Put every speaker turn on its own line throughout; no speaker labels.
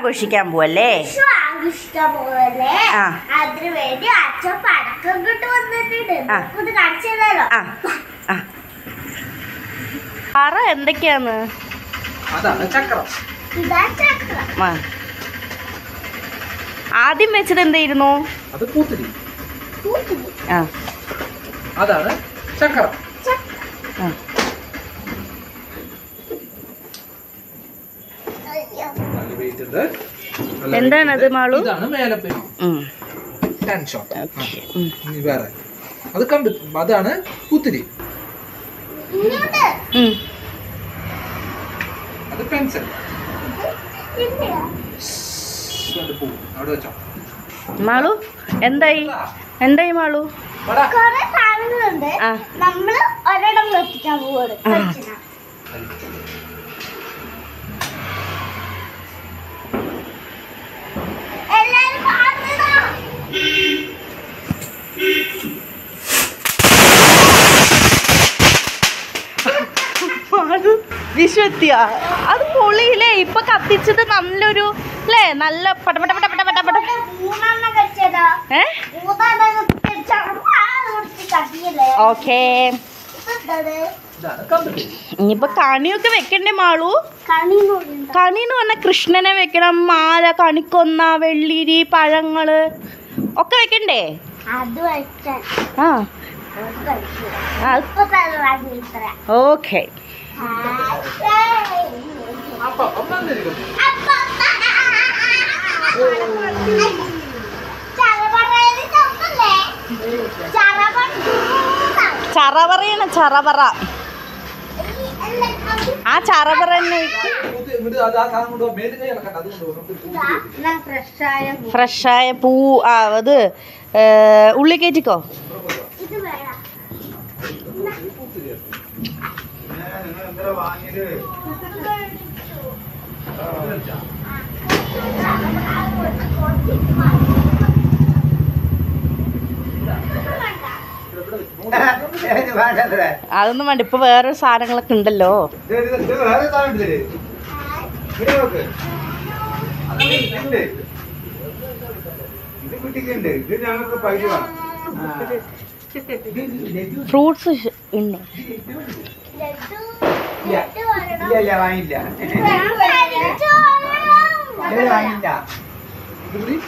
ആഘോഷിക്കാൻ പോവല്ലേ? പറ എന്തൊക്കെയാന്ന്. ആദ്യം വെച്ചത് എന്തായിരുന്നു?
അതാണ് ചക്രം.
എന്താണത് മാളു?
ഇതാണ് മേലപ്പൻ. വേറെ അത് കണ്ടു. അതാണ് പൂത്തിരി. അത് പെൻസിൽ. അവിടെ വെച്ചോ
മാളു. എന്തായി എന്തായി മാളു?
നമ്മള് ഒരിടം എത്തിക്കാൻ പോവാണ്.
വിശ്വത്തിയ അത് പൊളിയില്ലേ? ഇപ്പൊ കത്തിച്ചത് നല്ലൊരു അല്ലേ? നല്ല പടപട പടപട പടപട. ഓക്കേ, ഇനിയിപ്പൊ കണിയൊക്കെ വെക്കണ്ടേ മാളു? കണിന്ന് പറഞ്ഞ കൃഷ്ണനെ വെക്കണം, മാല, കണിക്കൊന്ന, വെള്ളിരി, പഴങ്ങള് ഒക്കെ വെക്കണ്ടേ? ഓക്കെ. ചറവറയാണ് ചറവറ. ആ ചറവറ തന്നെ ഫ്രഷായ പൂ. അത് ഉള്ളി കയറ്റിക്കോ. അതൊന്നും വേണ്ട, ഇപ്പൊ വേറെ സാധനങ്ങളൊക്കെ ഉണ്ടല്ലോ. ഫ്രൂട്ട്സ് ഉണ്ടോ?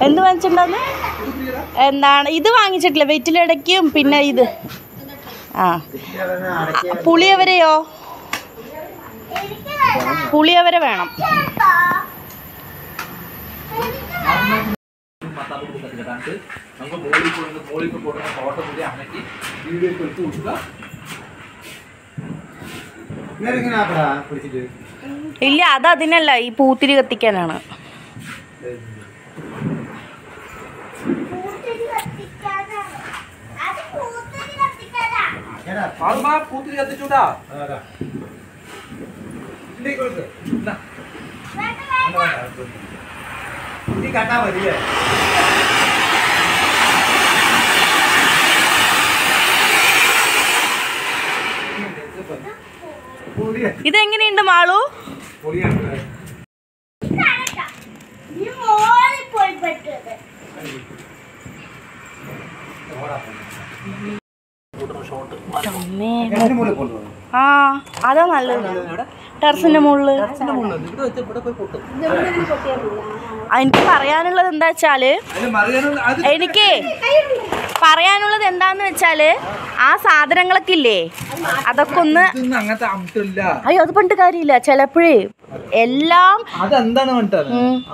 എന്ത് വാങ്ങിച്ചിട്ടുണ്ടാന്ന്? എന്താണ് ഇത് വാങ്ങിച്ചിട്ടില്ല? വെറ്റിലടയ്ക്കും പിന്നെ ഇത് പുളിയവരയോ? പുളിയവര വേണം. ഇല്ല, അത് അതിനല്ല, ഈ പൂത്തിരി കത്തിക്കാനാണ്.
പൂത്തിരി കത്തിച്ചൂടാ. കണ്ടാ മതിയേ.
ഇതെങ്ങനെയുണ്ട് മാളു? ആ അതാ നല്ലത്. ടെറസിന്റെ മുകളില്. എനിക്ക് പറയാനുള്ളത് എന്താ വെച്ചാല്, എനിക്ക് പറയാനുള്ളത് എന്താന്ന് വെച്ചാല്, ആ സാധനങ്ങളൊക്കെ ഇല്ലേ അതൊക്കെ ഒന്ന് അയ്യോ അത് പണ്ട് കാര്യമില്ല. ചിലപ്പോഴേ എല്ലാം
അതെന്താണ്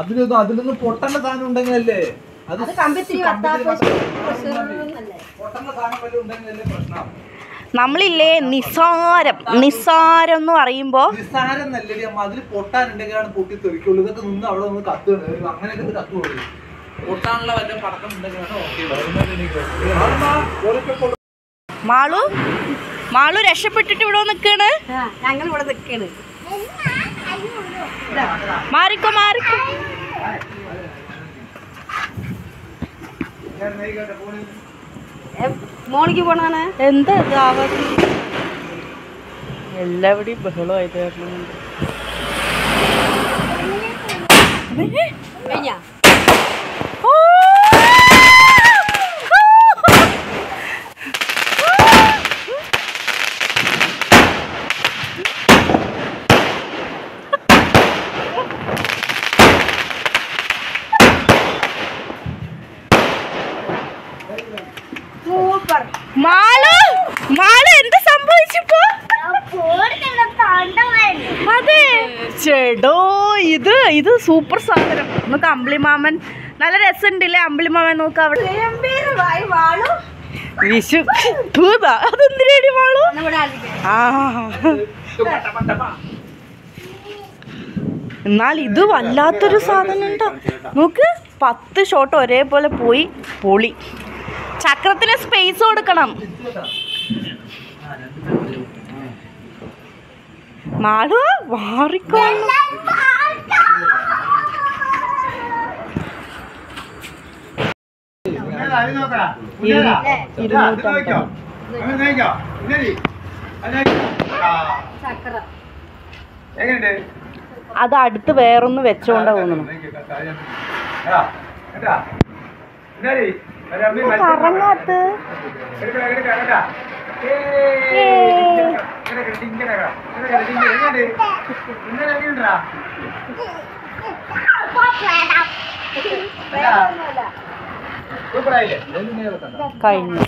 അതിലൊന്നും പൊട്ടേണ്ട സാധനം ഉണ്ടെങ്കിലല്ലേ
നമ്മളില്ലേ നിസ്സാരം നിസ്സാരം എന്ന് പറയുമ്പോ
നിസ്സാരം നല്ലടി അമ്മ. അതിൽ പൊട്ടാനുണ്ടെങ്കിലാണ് പൊട്ടി തെറിക്കുള്ളൂ. ഇതൊക്കെ നിന്ന് അവിടെ നിന്ന് കത്തുകയാണ്. അങ്ങനെയൊക്കെ കത്തുള്ളൂ. പൊട്ടാനുള്ള വല്ല പടക്കം ഉണ്ടെങ്കിലാണ്
മാളു മാളു രക്ഷപ്പെട്ടിട്ട് ഇവിടെ നിൽക്കാണ്.
ഞങ്ങൾ ഇവിടെ നിൽക്കാണ്.
മാറിക്കോ മാറിക്കോ.
മോണിക്ക് പോണാണ്.
എന്താ എല്ലാവിടെയും ബഹളമായിട്ട്.
കഴിഞ്ഞാ
എന്ത് സംഭവിച്ചിപ്പോ? അതെ ചേടോ, ഇത് സൂപ്പർ സാധനം. നമുക്ക് അമ്പിളിമാമൻ നല്ല രസമുണ്ടല്ലേ? അമ്പിളിമാമൻ നോക്ക അവിടെ വിഷു അതെന്തിനേടി മാളു? എന്നാൽ ഇത് വല്ലാത്തൊരു സാധനം ഉണ്ടോ നോക്ക്. 10 ഷോട്ട് ഒരേപോലെ പോയി. പൊളി. ചക്രത്തിന് സ്പേസ് കൊടുക്കണം. മാളു മാറിക്കോ. അത് അടുത്ത് വേറൊന്ന് വെച്ചോണ്ടാ തോന്നുന്നു. കറങ്ങാത്ത് കഴിഞ്ഞു.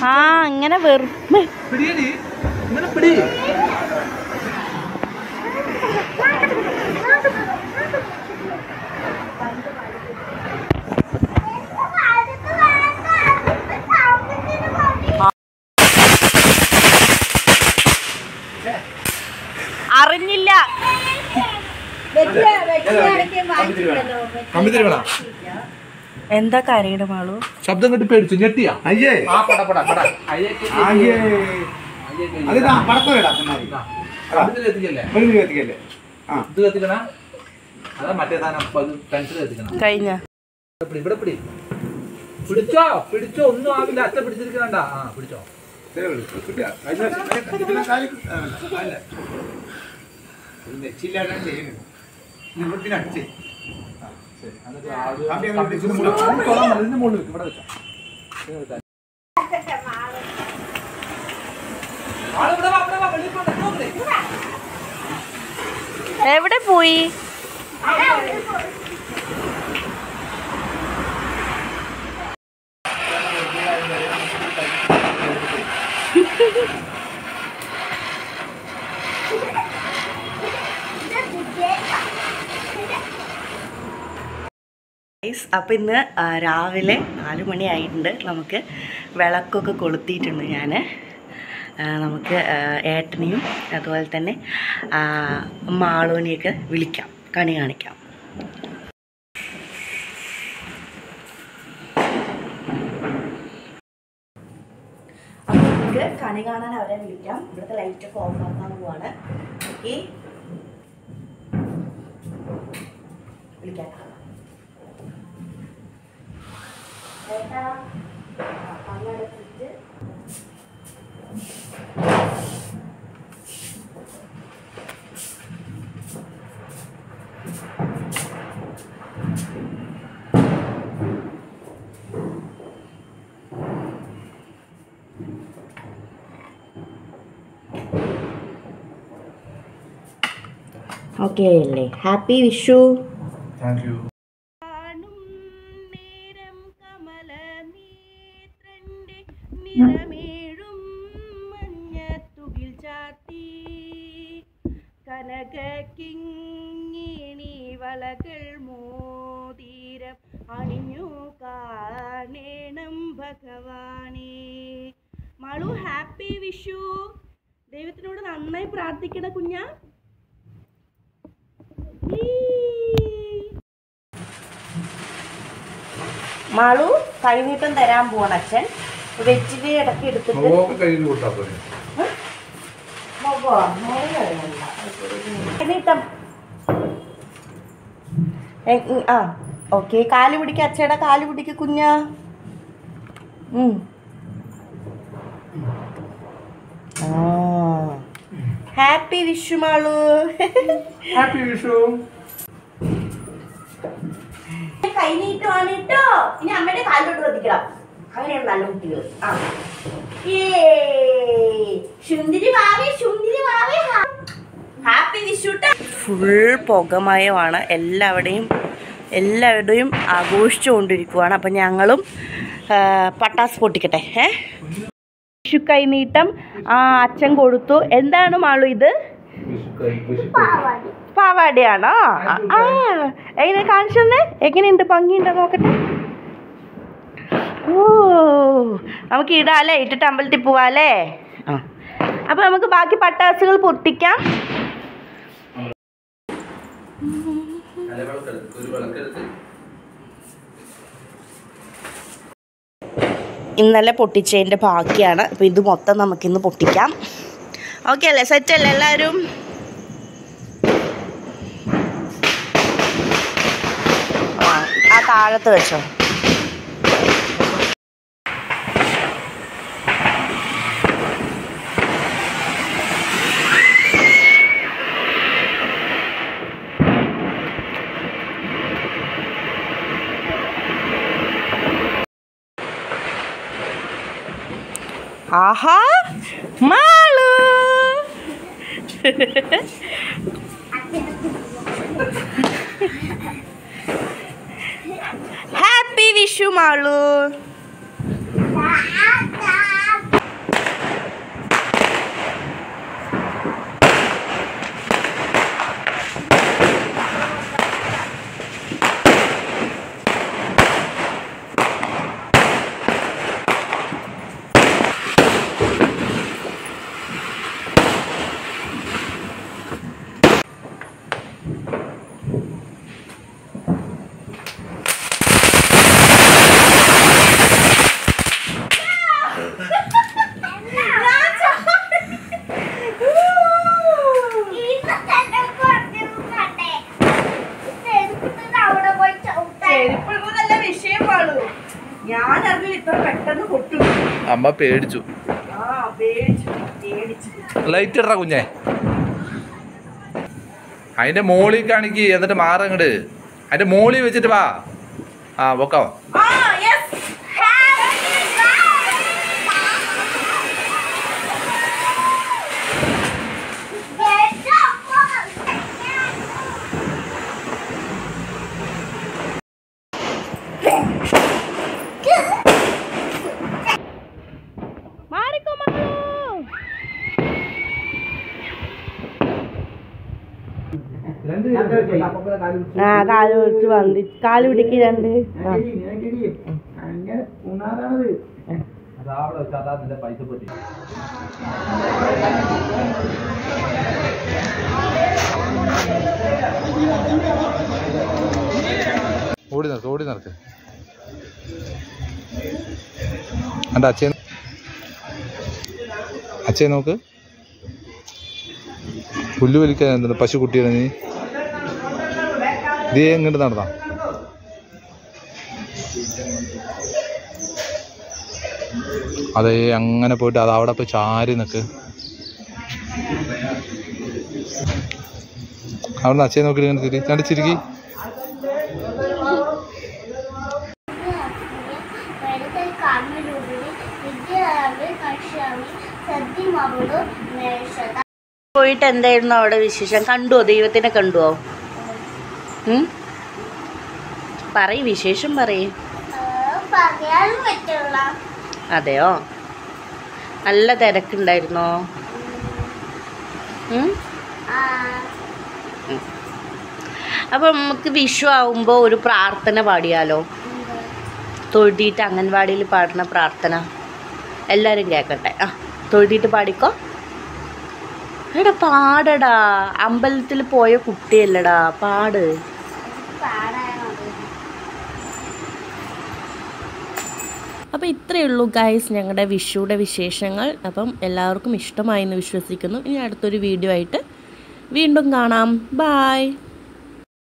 ആ ഇങ്ങനെ വെറുതെ അറിഞ്ഞില്ല. എന്താ കരയുടെ മാളു?
ശബ്ദം കെട്ടി പേടിച്ചു ഞെട്ടിയാ? അയ്യേ
കഴിഞ്ഞ
പിടിച്ചോ പിടിച്ചോ, ഒന്നും ആവില്ല. അച്ഛൻ പിടിച്ചിരിക്കണ്ട. ആ പിടിച്ചോ.
എവിടെ പോയി? അപ്പം ഇന്ന് രാവിലെ 4 മണി ആയിട്ടുണ്ട്. നമുക്ക് വിളക്കൊക്കെ കൊളുത്തിയിട്ടുണ്ട് ഞാൻ. നമുക്ക് ഏട്ടനെയും അതുപോലെ തന്നെ മാളൂനെയൊക്കെ വിളിക്കാം, കണി കാണിക്കാം. അപ്പം നമുക്ക് കണി കാണാൻ അവരെ വിളിക്കാം. ഇവിടുത്തെ ലൈറ്റൊക്കെ ഓഫ് ആക്കാൻ പോവാണ്. ഓക്കെ, വിളിക്കാം. പങ്കെടുത്തിട്ട് ഓക്കെ അല്ലേ? ഹാപ്പി വിഷു.
Thank you.
നിറമേഴും മഞ്ഞത്തുകിൽ ചാത്തി കനക കിങ്ങിണി വളകൾ മോതിരം അണിഞ്ഞു കാണേണം ഭഗവാനേ. മാളു ഹാപ്പി വിഷു. ദൈവത്തിനോട് നന്നായി പ്രാർത്ഥിക്കണ കുഞ്ഞാ. മാളു കൈനീട്ടം തരാൻ പോവാണ് അച്ഛൻ. വെച്ചിട്ട് ഇടയ്ക്ക് എടുത്തിട്ട് കൈനീട്ടം. ആ ഓക്കെ, കാല് പിടിക്ക, അച്ഛയുടെ കാല് പിടിക്ക കുഞ്ഞാ. ഹാപ്പി വിഷു മാളു.
ഹാപ്പി വിഷു.
കൈ നീട്ടുവാണ് കേട്ടോ. ഇനി അമ്മയുടെ കാലിലോട്ട് ശ്രദ്ധിക്കണം. അങ്ങനെയാണ് നല്ല കുട്ടികൾ. ഹാപ്പി വിഷു. ഫുൾ പുകമയമാണ്. എല്ലാവരുടെയും ആഘോഷിച്ചുകൊണ്ടിരിക്കുവാണ്. അപ്പം ഞങ്ങളും പട്ടാസ് പൊട്ടിക്കട്ടെ. വിഷു കൈനീട്ടം അച്ഛൻ കൊടുത്തു. എന്താണ് മാളു ഇത്? പാവാടയാണോ? എങ്ങനെ കാണിച്ചു തന്നെ? എങ്ങനെയുണ്ട്? ഭംഗിയുണ്ടോ നോക്കട്ടെ. ഓ, നമുക്ക് ഇടാല്ലേ? ഇട്ടിട്ട് അമ്പലത്തിൽ പോവാല്ലേ? അപ്പൊ നമുക്ക് ബാക്കി പട്ടാസുകൾ പൊട്ടിക്കാം. ഇന്നലെ പൊട്ടിച്ചതിൻ്റെ ബാക്കിയാണ്. അപ്പോൾ ഇത് മൊത്തം നമുക്കിന്ന് പൊട്ടിക്കാം. ഓക്കെ അല്ലേ? സെറ്റല്ലേ എല്ലാവരും? ആ താഴത്ത് വെച്ചോ. ആഹാ മാളു. ഹാപ്പി വിഷു മാളു.
അമ്മ പേടിച്ചു. ലൈറ്റ് ഇട കുഞ്ഞെ. അതിന്റെ മോളിൽ കാണിക്ക്. എന്നിട്ട് മാറങ്ങട്. അതിന്റെ മോളിൽ വെച്ചിട്ട് വാ. പൊക്കാവോ?
കാല് പിടിച്ച് വന്നി. കാല് പിടിക്ക് രണ്ട്.
ഓടി നടക്ക്. എൻ്റെ അച്ഛൻ നോക്ക്. പുല്ല് വലിക്കാൻ എന്താണ്? പശുക്കുട്ടിയാണ് നീ. ഇതേ എങ്ങോട്ട് നടന്നാ? അതെ, അങ്ങനെ പോയിട്ട് അത് അവിടെ പോയി ചാരി നിൽക്ക്. അവിടെ നിന്ന് അച്ഛനെ നോക്കിയിട്ട് ഇങ്ങനെ രണ്ട് ചിരിക്കി.
പോയിട്ട് എന്തായിരുന്നു അവിടെ വിശേഷം? കണ്ടുവോ? ദൈവത്തിനെ കണ്ടുവോ? പറയ്, വിശേഷം പറയ്. അതെയോ? നല്ല തിരക്കുണ്ടായിരുന്നോ? അപ്പം നമുക്ക് വിഷു ആവുമ്പോൾ ഒരു പ്രാർത്ഥന പാടിയാലോ? തൊഴുതിയിട്ട് അംഗൻവാടിയിൽ പാടുന്ന പ്രാർത്ഥന എല്ലാവരും കേൾക്കട്ടെ. തൊഴുതിയിട്ട് പാടിക്കോ. എടാ പാടടാ. അമ്പലത്തിൽ പോയ കുട്ടിയല്ലടാ, പാട്. അപ്പോൾ ഇത്രയേ ഉള്ളൂ ഗൈസ് ഞങ്ങളുടെ വിഷുയുടെ വിശേഷങ്ങൾ. അപ്പം എല്ലാവർക്കും ഇഷ്ടമായി എന്ന് വിശ്വസിക്കുന്നു. ഇനി അടുത്തൊരു വീഡിയോ ആയിട്ട് വീണ്ടും കാണാം. ബായ്.